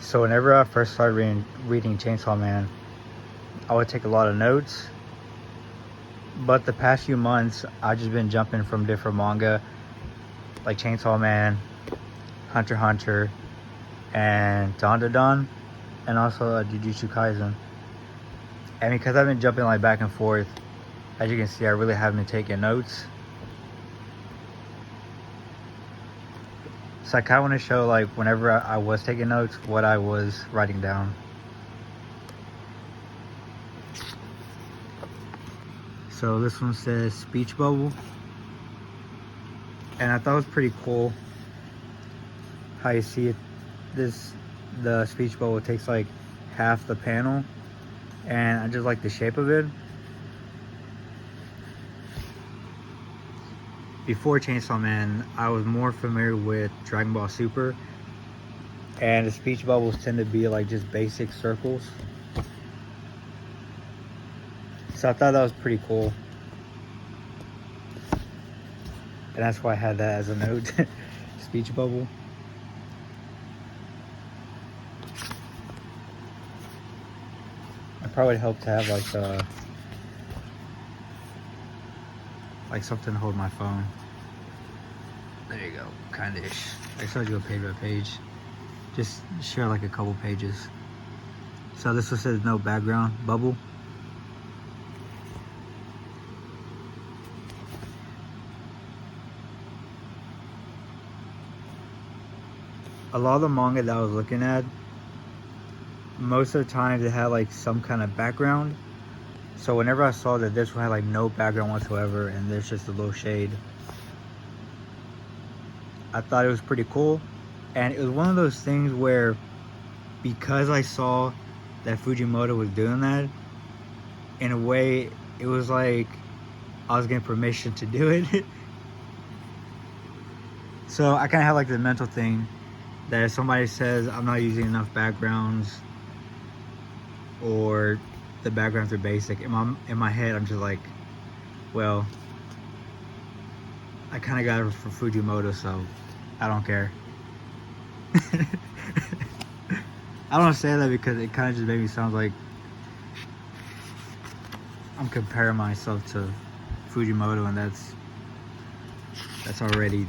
So whenever I first started reading Chainsaw Man, I would take a lot of notes. But the past few months, I've just been jumping from different manga, like Chainsaw Man, Hunter x Hunter, and Dandadan, and also Jujutsu Kaisen. And because I've been jumping like back and forth, as you can see, I really haven't been taking notes. So I kind of want to show, like, whenever I was taking notes, what I was writing down. So this one says speech bubble. And I thought it was pretty cool how you see it. The speech bubble takes like half the panel. And I just like the shape of it. Before Chainsaw Man, I was more familiar with Dragon Ball Super, and the speech bubbles tend to be like just basic circles. So I thought that was pretty cool, and that's why I had that as a note. Speech bubble. It probably helped to have like something to hold my phone. There you go, kind-ish. I showed you a page by page. Just share like a couple pages. So this one says no background bubble. A lot of the manga that I was looking at, most of the time they had like some kind of background. So whenever I saw that this one had like no background whatsoever and there's just a little shade, I thought it was pretty cool. And it was one of those things where, because I saw that Fujimoto was doing that, in a way it was like I was getting permission to do it. So I kind of have like the mental thing that if somebody says I'm not using enough backgrounds, or the backgrounds are basic, in my head I'm just like, well, I kind of got it from Fujimoto, so I don't care. I don't say that because it kind of just made me sound like I'm comparing myself to Fujimoto, and that's already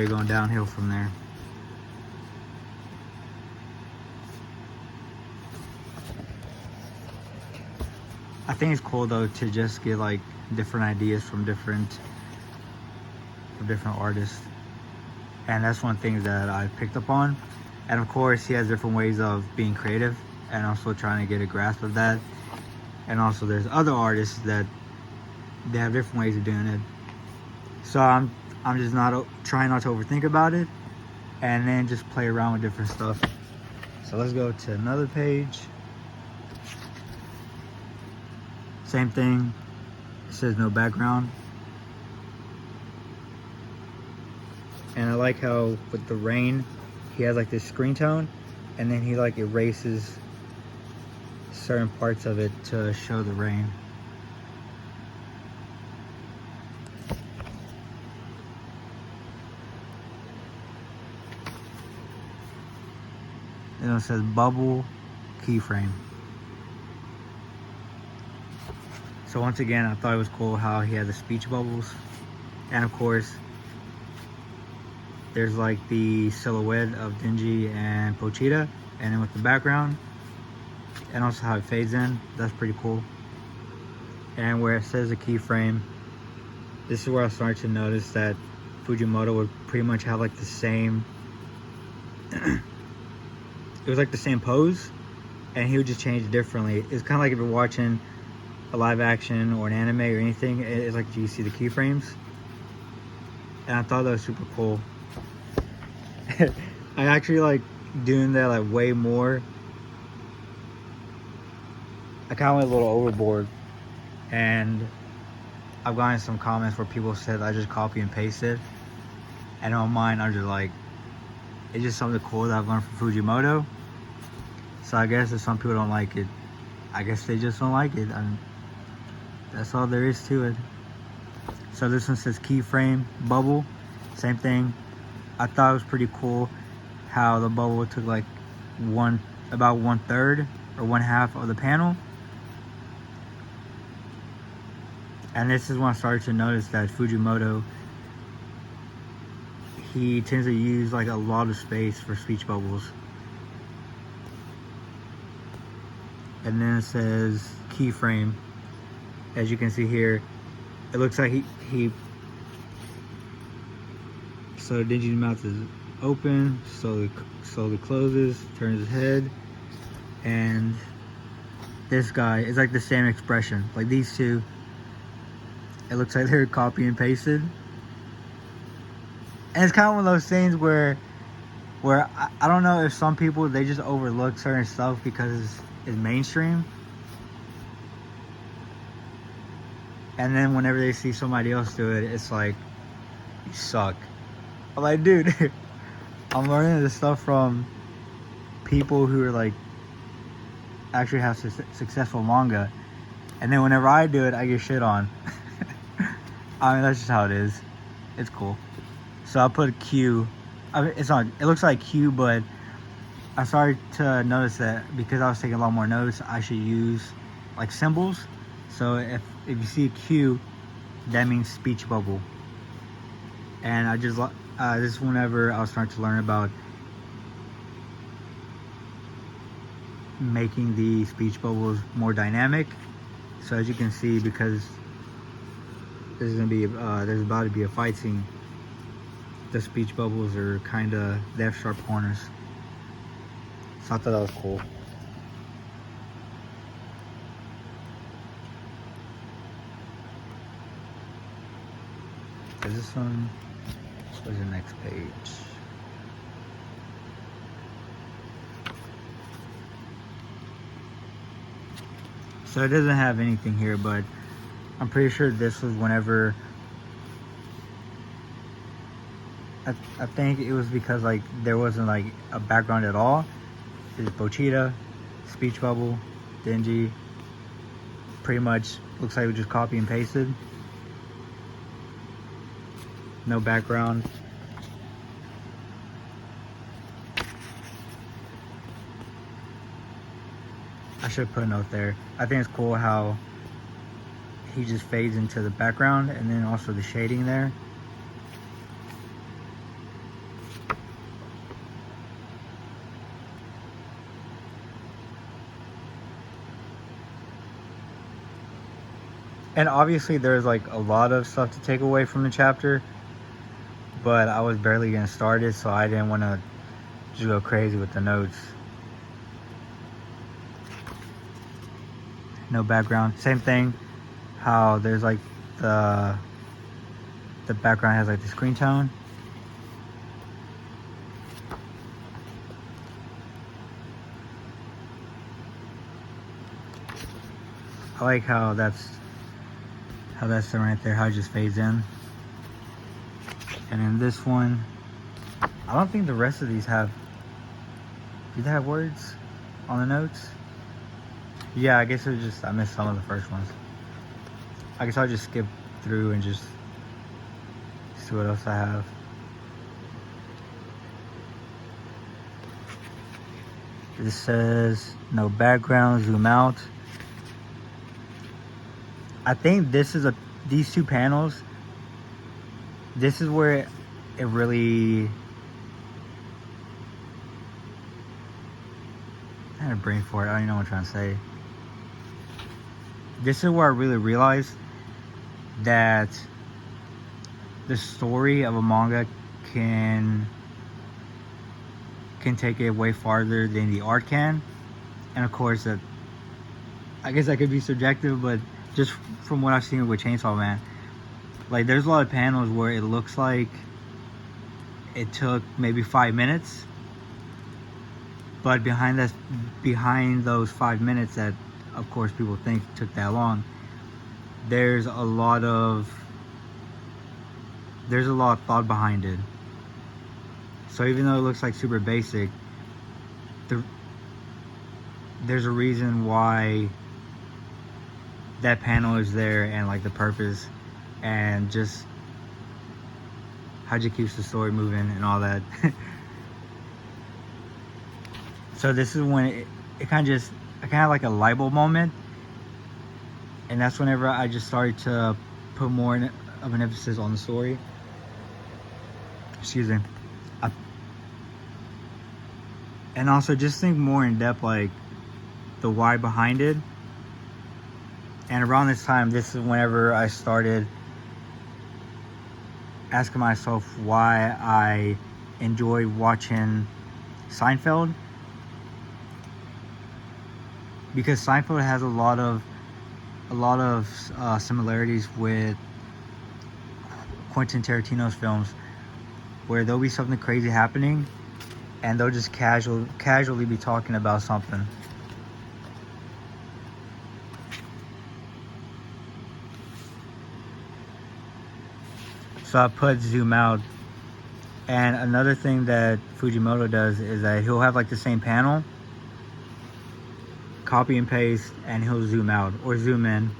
going downhill from there. I think it's cool though to just get like different ideas from different artists, and that's one thing that I picked up on. And of course he has different ways of being creative and also trying to get a grasp of that. And also there's other artists that they have different ways of doing it. So I'm just trying not to overthink about it, and then just play around with different stuff. So let's go to another page. Same thing, it says no background. And I like how with the rain, he has like this screen tone, and then he like erases certain parts of it to show the rain. And it says bubble keyframe. So once again, I thought it was cool how he had the speech bubbles. And of course, there's like the silhouette of Denji and Pochita, and then with the background, and also how it fades in. That's pretty cool. And where it says a keyframe, this is where I started to notice that Fujimoto would pretty much have like the same it was like the same pose, and he would just change it differently. It's kind of like if you're watching a live action or an anime or anything, it's like you see the keyframes. And I thought that was super cool. I actually like doing that like way more. I kind of went a little overboard, and I've gotten some comments where people said I just copy and paste it, and on mine I'm just like, it's just something cool that I've learned from Fujimoto. So I guess if some people don't like it, I guess they just don't like it. I mean, that's all there is to it. So this one says keyframe bubble. Same thing. I thought it was pretty cool how the bubble took like about 1/3 or 1/2 of the panel. And this is when I started to notice that Fujimoto, he tends to use like a lot of space for speech bubbles. And then it says keyframe. As you can see here, it looks like he so Denji's mouth is open, slowly closes, turns his head, and this guy is like the same expression. Like these two, it looks like they're copy and pasted. And it's kind of one of those things where I don't know if some people, they just overlook certain stuff because it's mainstream. And then whenever they see somebody else do it, it's like, you suck. I'm like, dude, I'm learning this stuff from people who are like, actually have successful manga. And then whenever I do it, I get shit on. I mean, that's just how it is. It's cool. So I put a Q. I mean, it looks like Q, but I started to notice that because I was taking a lot more notes, I should use like symbols. So if you see a Q, that means speech bubble. And I just this is whenever I was starting to learn about making the speech bubbles more dynamic. So as you can see, because this is gonna be there's about to be a fight scene, the speech bubbles are kind of, they have sharp corners. So I thought that was cool. Is this one? Where's the next page? So it doesn't have anything here, but I'm pretty sure this was whenever I think it was because like there wasn't like a background at all. It's Pochita, speech bubble, Denji. Pretty much looks like we just copy and pasted. No background. I should put a note there. I think it's cool how he just fades into the background and then also the shading there. And obviously there's like a lot of stuff to take away from the chapter, but I was barely getting started, so I didn't want to just go crazy with the notes. No background. Same thing, how there's like the background has like the screen tone. I like how that's the right there, how it just fades in. And then this one, I don't think the rest of these have, do they have words on the notes? Yeah, I guess it was just, I missed some of the first ones. I guess I'll just skip through and just see what else I have. This says no background, zoom out. I think this is these two panels, this is where it really, I had a brain for it, I don't even know what I'm trying to say. This is where I really realized that the story of a manga can take it way farther than the art can. And of course, that, I guess that could be subjective, but just from what I've seen with Chainsaw Man, like there's a lot of panels where it looks like it took maybe 5 minutes, but behind those 5 minutes that of course people think took that long, there's a lot of thought behind it. So even though it looks like super basic, there's a reason why that panel is there, and like the purpose, and just just keeps the story moving and all that. So this is when it kind of I kind of like a light bulb moment, and that's whenever I just started to put more of an emphasis on the story. Excuse me. And also just think more in depth, like the why behind it. And around this time, this is whenever I started asking myself why I enjoyed watching Seinfeld. Because Seinfeld has a lot of similarities with Quentin Tarantino's films, where there'll be something crazy happening and they'll just casually be talking about something. So I put zoom out. And another thing that Fujimoto does is that he'll have like the same panel, copy and paste, and he'll zoom out or zoom in.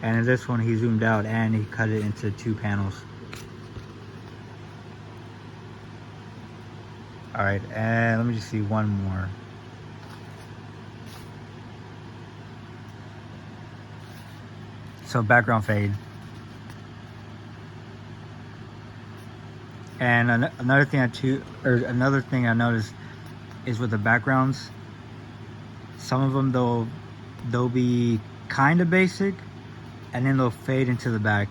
And in this one he zoomed out and he cut it into 2 panels. Alright, and let me just see one more. So background fade. And another thing I noticed is with the backgrounds, some of them they'll be kind of basic, and then they'll fade into the back.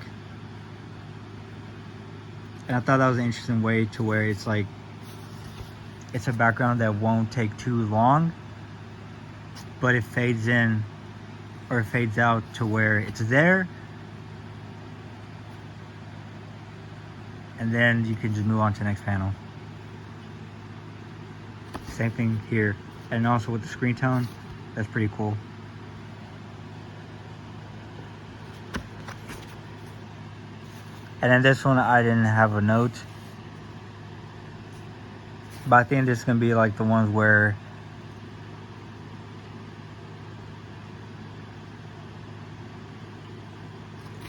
And I thought that was an interesting way to where it's like it's a background that won't take too long, but it fades in or it fades out to where it's there, and then you can just move on to the next panel. Same thing here. And also with the screen tone, that's pretty cool. And then this one I didn't have a note, but I think this is gonna be like the ones where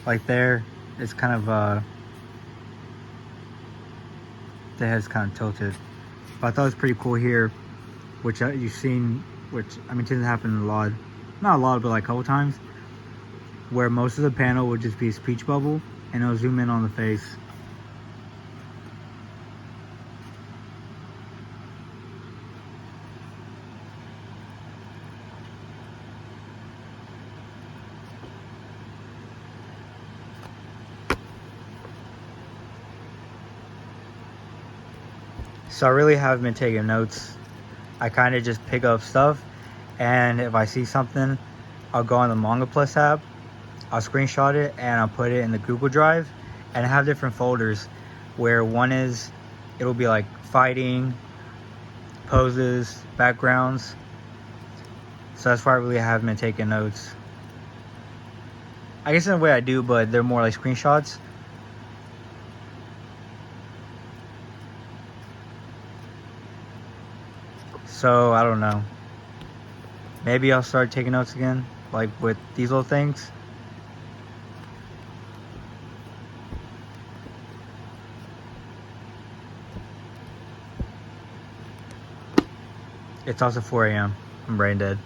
like there it's kind of the head's kind of tilted. But I thought it was pretty cool here, which you've seen, which I mean tends to happen a lot, not a lot, but like a couple times, where most of the panel would just be a speech bubble and it'll zoom in on the face. So I really haven't been taking notes. I kind of just pick up stuff, and if I see something, I'll go on the Manga Plus app, I'll screenshot it, and I'll put it in the Google Drive. And I have different folders where one is, it'll be like fighting, poses, backgrounds. So that's why I really haven't been taking notes. I guess in a way I do, but they're more like screenshots. So I don't know. Maybe I'll start taking notes again, like with these little things. It's also 4 a.m. I'm brain dead.